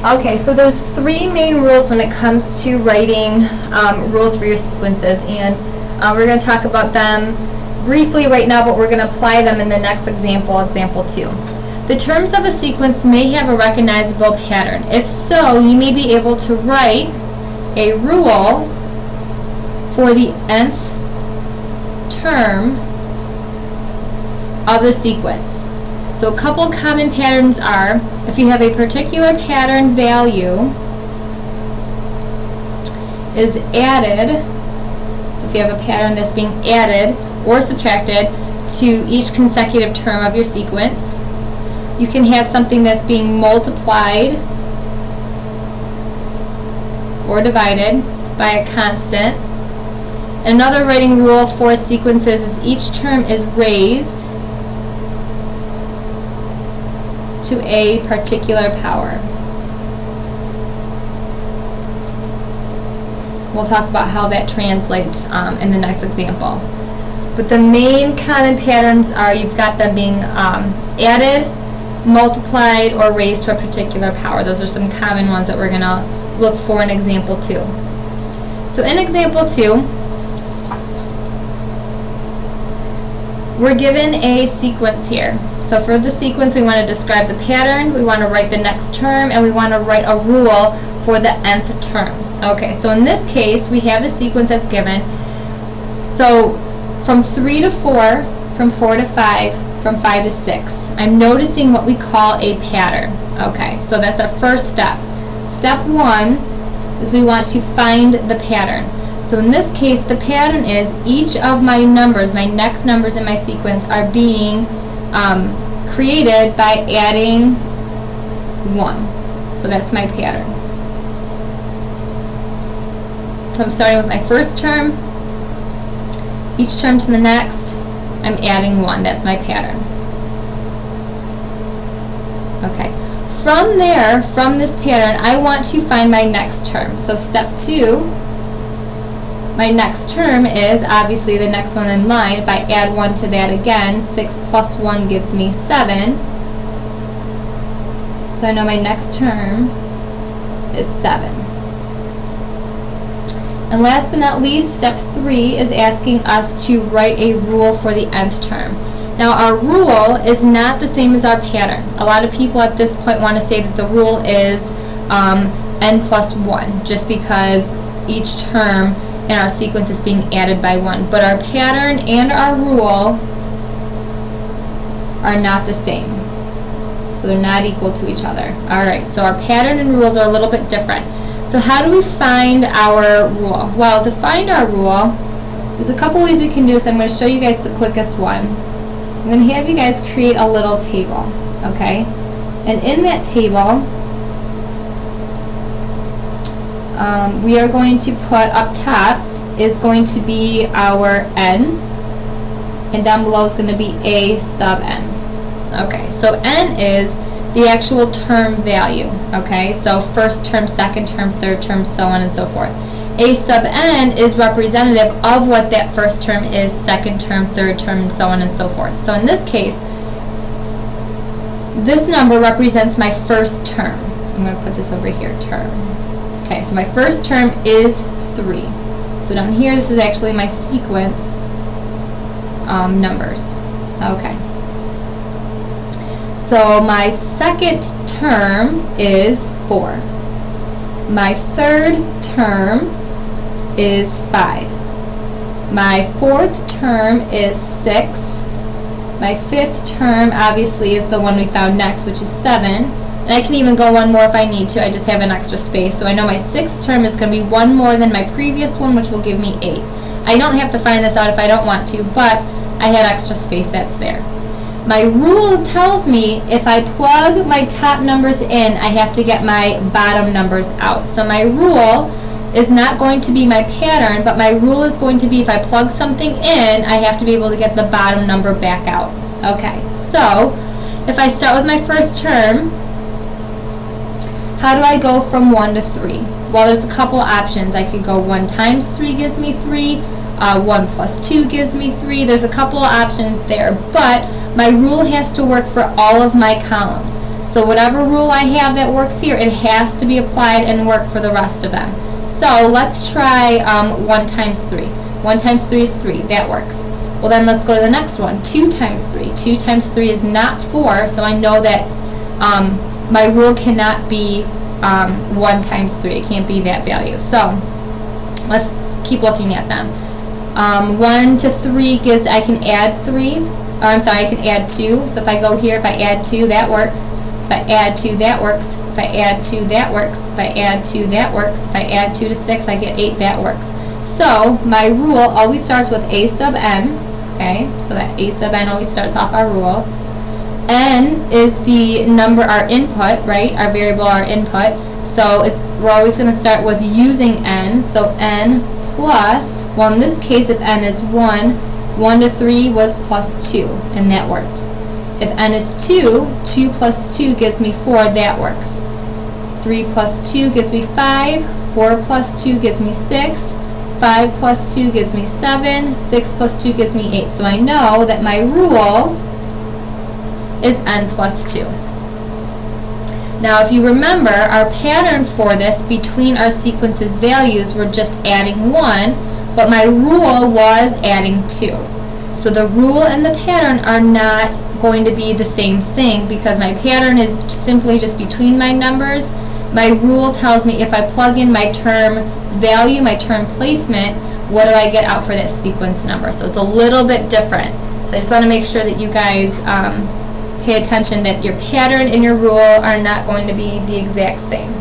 Okay, so there's three main rules when it comes to writing rules for your sequences, and we're going to talk about them briefly right now, but we're going to apply them in the next example, example 2. The terms of a sequence may have a recognizable pattern. If so, you may be able to write a rule for the nth term of the sequence. So a couple common patterns are, if you have a particular pattern value is added, so if you have a pattern that's being added or subtracted to each consecutive term of your sequence, you can have something that's being multiplied or divided by a constant. Another writing rule for sequences is each term is raised to a particular power. We'll talk about how that translates in the next example. But the main common patterns are you've got them being added, multiplied, or raised to a particular power. Those are some common ones that we're going to look for in example 2. So in example 2, we're given a sequence here. So for the sequence, we want to describe the pattern, we want to write the next term, and we want to write a rule for the nth term. Okay, so in this case, we have a sequence that's given. So from 3 to 4, from 4 to 5, from 5 to 6. I'm noticing what we call a pattern. Okay, so that's our first step. Step 1 is we want to find the pattern. So in this case, the pattern is each of my numbers, my next numbers in my sequence, are being created by adding 1. So that's my pattern. So I'm starting with my first term. Each term to the next, I'm adding 1. That's my pattern. Okay. From there, from this pattern, I want to find my next term. So step 2, my next term is obviously the next one in line. If I add 1 to that again, 6 plus 1 gives me 7. So I know my next term is 7. And last but not least, step 3 is asking us to write a rule for the nth term. Now our rule is not the same as our pattern. A lot of people at this point want to say that the rule is n plus 1, just because each term in our sequence is being added by 1. But our pattern and our rule are not the same. So they're not equal to each other. Alright, so our pattern and rules are a little bit different. So how do we find our rule? Well, to find our rule, there's a couple ways we can do this. I'm going to show you guys the quickest one. I'm going to have you guys create a little table, okay? And in that table, we are going to put up top is going to be our n, and down below is going to be a sub n. Okay, so n is the actual term value. Okay, so first term, second term, third term, so on and so forth. A sub n is representative of what that first term is, second term, third term, and so on and so forth. So in this case, this number represents my first term. I'm going to put this over here, term. Okay, so my first term is 3. So down here, this is actually my sequence numbers. Okay. So my second term is 4. My third term is 5. My fourth term is 6. My fifth term obviously is the one we found next, which is 7. And I can even go one more if I need to. I just have an extra space. So I know my sixth term is going to be one more than my previous one, which will give me 8. I don't have to find this out if I don't want to, but I had extra space that's there. My rule tells me if I plug my top numbers in, I have to get my bottom numbers out. So my rule is not going to be my pattern, but my rule is going to be if I plug something in, I have to be able to get the bottom number back out. Okay, so if I start with my first term, how do I go from 1 to 3? Well, there's a couple options. I could go 1 times 3 gives me 3, 1 plus 2 gives me 3. There's a couple of options there, but my rule has to work for all of my columns. So whatever rule I have that works here, it has to be applied and work for the rest of them. So let's try 1 times 3. 1 times 3 is 3. That works. Well, then let's go to the next one. 2 times 3. 2 times 3 is not 4, so I know that my rule cannot be 1 times 3. It can't be that value. So let's keep looking at them. 1 to 3 gives, I can add 3. I can add 2. So if I go here, if I add 2, that works. If I add 2, that works. If I add 2, that works. If I add 2, that works. If I add 2 to 6, I get 8, that works. So my rule always starts with a sub n. Okay, so that a sub n always starts off our rule. N is the number, our input, right? Our variable, our input. So we're always going to start with using n. So n plus, well, in this case, if n is 1, 1 to 3 was plus 2, and that worked. If n is 2, 2 plus 2 gives me 4, that works. 3 plus 2 gives me 5, 4 plus 2 gives me 6, 5 plus 2 gives me 7, 6 plus 2 gives me 8. So I know that my rule is n plus 2. Now if you remember, our pattern for this between our sequences values, we're just adding 1, but my rule was adding 2. So the rule and the pattern are not going to be the same thing because my pattern is simply just between my numbers. My rule tells me if I plug in my term value, my term placement, what do I get out for that sequence number? So it's a little bit different. So I just want to make sure that you guys pay attention that your pattern and your rule are not going to be the exact same.